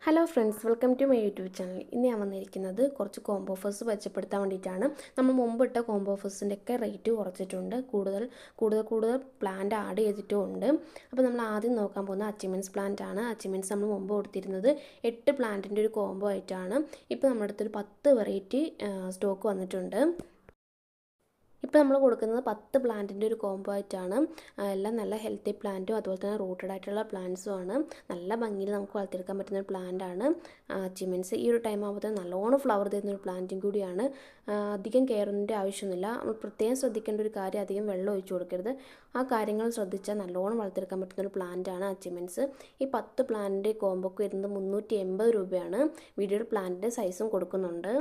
Hello friends, welcome to my YouTube channel. ഇന്ന് ഞാൻ വന്നിരിക്കുന്നത് കുറച്ച് കോംബോ ഓഫേഴ്സ് മെച്ചപ്പെടുത്താൻ വേണ്ടിയിട്ടാണ്. നമ്മൾ മുമ്പിട്ട കോംബോ ഓഫേഴ്സിൻ്റെയൊക്കെ റേറ്റ് കുറച്ചിട്ടുണ്ട്, കൂടുതൽ പ്ലാന്റ് ആഡ് ചെയ്തിട്ടും ഉണ്ട്. അപ്പോൾ നമ്മൾ ആദ്യം നോക്കാൻ പോകുന്നത് അച്ചീവ്മെൻറ്റ്സ് പ്ലാന്റ് ആണ്. അച്ചീവ്മെൻറ്റ്സ് നമ്മൾ മുമ്പ് കൊടുത്തിരുന്നത് 8 പ്ലാന്റിൻ്റെ ഒരു കോംബോ ആയിട്ടാണ്. ഇപ്പോൾ നമ്മുടെ അടുത്തൊരു 10 വെറൈറ്റി സ്റ്റോക്ക് വന്നിട്ടുണ്ട്. ഇപ്പോൾ നമ്മൾ കൊടുക്കുന്നത് 10 പ്ലാന്റിൻ്റെ ഒരു കോംബോ ആയിട്ടാണ്. എല്ലാം നല്ല ഹെൽത്തി പ്ലാന്റും അതുപോലെ തന്നെ റൂട്ടഡ് ആയിട്ടുള്ള പ്ലാന്റ്സും ആണ്. നല്ല ഭംഗിയിൽ നമുക്ക് വളർത്തിയെടുക്കാൻ പറ്റുന്ന ഒരു പ്ലാന്റാണ് അച്ചീവ്മെൻറ്റ്സ്. ഈ ഒരു ടൈം ആകുമ്പോൾ നല്ലോണം ഫ്ലവർ തരുന്ന ഒരു പ്ലാന്റും കൂടിയാണ്. അധികം കെയറിൻ്റെ ആവശ്യമൊന്നുമില്ല. നമ്മൾ പ്രത്യേകം ശ്രദ്ധിക്കേണ്ട ഒരു കാര്യം, അധികം വെള്ളം ഒഴിച്ചു കൊടുക്കരുത്. ആ കാര്യങ്ങൾ ശ്രദ്ധിച്ചാൽ നല്ലോണം വളർത്തിയെടുക്കാൻ പറ്റുന്ന ഒരു പ്ലാന്റാണ് അച്ചീവ്മെൻറ്റ്സ്. ഈ 10 പ്ലാന്റിൻ്റെ കോംബോക്ക് വരുന്നത് 380 രൂപയാണ്. വീഡിയോയിൽ പ്ലാന്റിൻ്റെ സൈസും കൊടുക്കുന്നുണ്ട്.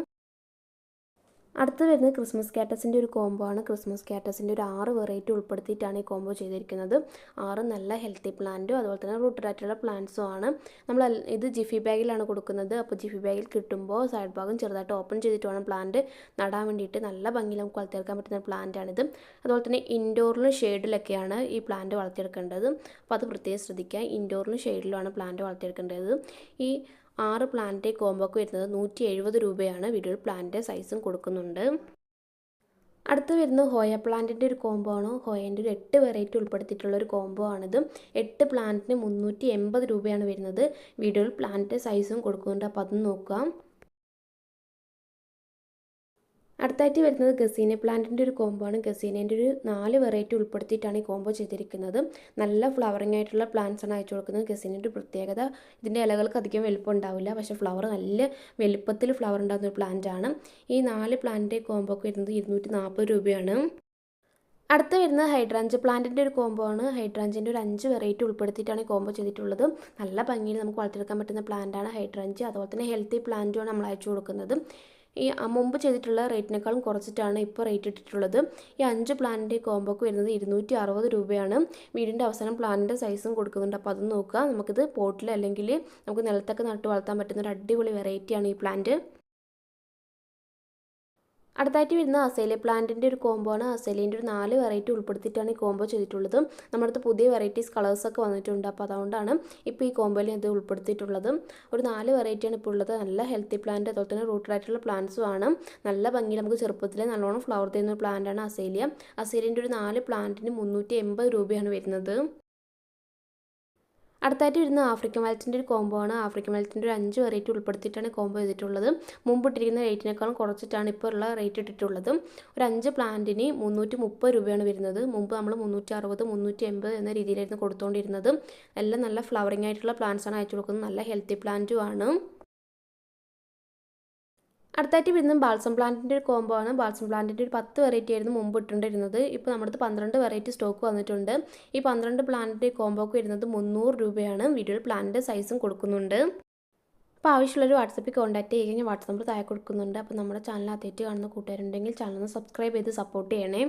അടുത്ത് വരുന്നത് ക്രിസ്മസ് കാറ്റസിൻ്റെ ഒരു കോംബോ ആണ്. ക്രിസ്മസ് കാറ്റസിൻ്റെ ഒരു 6 വെറൈറ്റി ഉൾപ്പെടുത്തിയിട്ടാണ് ഈ കോംബോ ചെയ്തിരിക്കുന്നത്. 6 നല്ല ഹെൽത്തി പ്ലാന്റും അതുപോലെ തന്നെ റൂട്ടഡ് ആയിട്ടുള്ള പ്ലാന്റ്സും ആണ്. നമ്മൾ ഇത് ജിഫി ബാഗിലാണ് കൊടുക്കുന്നത്. അപ്പോൾ ജിഫി ബാഗിൽ കിട്ടുമ്പോൾ സൈഡ് ഭാഗം ചെറുതായിട്ട് ഓപ്പൺ ചെയ്തിട്ട് വേണം പ്ലാന്റ് നടാൻ വേണ്ടിയിട്ട്. നല്ല ഭംഗിയിൽ നമുക്ക് വളർത്തിയെടുക്കാൻ പറ്റുന്ന പ്ലാന്റാണിത്. അതുപോലെ തന്നെ ഇൻഡോറിലും ഷെയ്ഡിലൊക്കെയാണ് ഈ പ്ലാന്റ് വളർത്തിയെടുക്കേണ്ടത്. അപ്പോൾ അത് പ്രത്യേകം ശ്രദ്ധിക്കുക. ഇൻഡോറിലും ഷെയ്ഡിലുമാണ് പ്ലാന്റ് വളർത്തിയെടുക്കേണ്ടത്. ഈ 6 പ്ലാന്റ് കോംബോക്ക് വരുന്നത് 170 രൂപയാണ്. വീഡിയോയിൽ പ്ലാന്റ് സൈസും കൊടുക്കുന്നുണ്ട്. അടുത്ത് വരുന്നത് ഹോയ പ്ലാന്റിൻ്റെ ഒരു കോംബോ ആണ്. ഹോയൻ്റെ ഒരു 8 വെറൈറ്റി ഉൾപ്പെടുത്തിയിട്ടുള്ള ഒരു കോംബോ ആണിത്. 8 പ്ലാന്റിന് 380 രൂപയാണ് വരുന്നത്. വീഡിയോയിൽ പ്ലാന്റ് സൈസും കൊടുക്കുന്നുണ്ട്. അപ്പോൾ അതും നോക്കാം. അടുത്തായിട്ട് വരുന്നത് ഗസീന പ്ലാന്റിൻ്റെ ഒരു കോംബോ ആണ്. ഗസീനേൻ്റെ ഒരു 4 വെറൈറ്റി ഉൾപ്പെടുത്തിയിട്ടാണ് ഈ കോംബോ ചെയ്തിരിക്കുന്നത്. നല്ല ഫ്ലവറിംഗ് ആയിട്ടുള്ള പ്ലാന്റ്സ് ആണ് അയച്ചു കൊടുക്കുന്നത്. ഗസീനേൻ്റെ ഒരു പ്രത്യേകത, ഇതിൻ്റെ ഇലകൾക്ക് അധികം വലുപ്പം ഉണ്ടാവില്ല, പക്ഷേ ഫ്ലവർ നല്ല വലുപ്പത്തിൽ ഫ്ലവർ ഉണ്ടാകുന്ന ഒരു പ്ലാന്റ് ആണ്. ഈ 4 പ്ലാന്റിൻ്റെ കോംബോക്ക് വരുന്നത് 240 രൂപയാണ്. അടുത്ത് വരുന്നത് ഹൈഡ്രാഞ്ച് പ്ലാന്റിൻ്റെ ഒരു കോംബോ ആണ്. ഹൈഡ്രാഞ്ചിൻ്റെ ഒരു 5 വെറൈറ്റി ഉൾപ്പെടുത്തിയിട്ടാണ് ഈ കോംബോ ചെയ്തിട്ടുള്ളത്. നല്ല ഭംഗിയിൽ നമുക്ക് വളർത്തിയെടുക്കാൻ പറ്റുന്ന പ്ലാന്റാണ് ഹൈഡ്രാഞ്ച്. അതുപോലെ തന്നെ ഹെൽത്തി പ്ലാന്റുമാണ് നമ്മൾ അയച്ചു കൊടുക്കുന്നത്. ഈ മുമ്പ് ചെയ്തിട്ടുള്ള റേറ്റിനേക്കാളും കുറച്ചിട്ടാണ് ഇപ്പോൾ റേറ്റ് ഇട്ടിട്ടുള്ളത്. ഈ 5 പ്ലാന്റിൻ്റെ കോംബോക്ക് വരുന്നത് 260 രൂപയാണ്. വീടിൻ്റെ അവസാനം പ്ലാന്റിൻ്റെ സൈസും കൊടുക്കുന്നുണ്ട്. അപ്പോൾ അതും നോക്കുക. നമുക്കിത് പോട്ടിൽ അല്ലെങ്കിൽ നമുക്ക് നിലത്തൊക്കെ നട്ട് വളർത്താൻ പറ്റുന്ന ഒരു അടിപൊളി വെറൈറ്റിയാണ് ഈ പ്ലാന്റ്. അടുത്തായിട്ട് വരുന്ന അസേലിയ പ്ലാന്റിൻ്റെ ഒരു കോംബോ ആണ്. അസേലിയൻ്റെ ഒരു 4 വെറൈറ്റി ഉൾപ്പെടുത്തിയിട്ടാണ് ഈ കോംബോ ചെയ്തിട്ടുള്ളത്. നമ്മുടെ അടുത്ത് പുതിയ വെറൈറ്റീസ് കളേഴ്സൊക്കെ വന്നിട്ടുണ്ട്. അപ്പോൾ അതുകൊണ്ടാണ് ഇപ്പോൾ ഈ കോംബോയിൽ ഇത് ഉൾപ്പെടുത്തിയിട്ടുള്ളത്. ഒരു 4 വെറൈറ്റിയാണ് ഇപ്പോൾ ഉള്ളത്. നല്ല ഹെൽത്തി പ്ലാന്റ്, അതുപോലെ തന്നെ റൂട്ടഡ് ആയിട്ടുള്ള പ്ലാന്റ്സും ആണ്. നല്ല ഭംഗി, നമുക്ക് ചെറുപ്പത്തിൽ നല്ലോണം ഫ്ലവർ തരുന്ന ഒരു പ്ലാന്റാണ് അസേലിയ. അസേലിയൻ്റെ ഒരു 4 പ്ലാന്റിന് 380 രൂപയാണ് വരുന്നത്. അടുത്തായിട്ട് വരുന്ന ആഫ്രിക്കൻ വയലറ്റിൻ്റെ ഒരു കോംബോ ആണ്. ആഫ്രിക്കൻ വയലറ്റിൻ്റെ ഒരു 5 വെറൈറ്റി ഉൾപ്പെടുത്തിയിട്ടാണ് കോംബോ ചെയ്തിട്ടുള്ളത്. മുമ്പ് ഇട്ടിരിക്കുന്ന റേറ്റിനേക്കാളും കുറച്ചിട്ടാണ് ഇപ്പോൾ ഉള്ള റേറ്റ് ഇട്ടിട്ടുള്ളത്. ഒരു 5 പ്ലാന്റിന് 330 രൂപയാണ് വരുന്നത്. മുമ്പ് നമ്മൾ 360, 380 എന്ന രീതിയിലായിരുന്നു കൊടുത്തുകൊണ്ടിരുന്നത്. എല്ലാം നല്ല ഫ്ലവറിംഗ് ആയിട്ടുള്ള പ്ലാന്റ്സ് ആണ് അയച്ചു കൊടുക്കുന്നത്. നല്ല ഹെൽത്തി പ്ലാന്റും ആണ്. അടുത്തായിട്ട് വരുന്നത് ബാൾസം പ്ലാന്റിൻ്റെ ഒരു കോംബോ ആണ്. ബാൾസം പ്ലാന്റിൻ്റെ ഒരു 10 വെറൈറ്റി ആയിരുന്നു മുമ്പ് ഇട്ടുകൊണ്ടിരുന്നത്. ഇപ്പോൾ നമ്മുടെ അടുത്ത് 12 വെറൈറ്റി സ്റ്റോക്ക് വന്നിട്ടുണ്ട്. ഈ 12 പ്ലാന്റിൻ്റെ കോംബോക്ക് വരുന്നത് 300 രൂപയാണ്. വീഡിയോയിൽ പ്ലാന്റിൻ്റെ സൈസും കൊടുക്കുന്നുണ്ട്. അപ്പോൾ ആവശ്യമുള്ളൊരു വാട്സപ്പിൽ കോൺടാക്ട് ചെയ്യുക. ഞാൻ വാട്സപ്പ് നമ്പർ താഴെ കൊടുക്കുന്നുണ്ട്. അപ്പോൾ നമ്മുടെ ചാനൽ ആദ്യമായിട്ട് കാണുന്ന കൂട്ടുകാരുണ്ടെങ്കിൽ ചാനൽ ഒന്ന് സബ്സ്ക്രൈബ് ചെയ്ത് സപ്പോർട്ട് ചെയ്യണേ.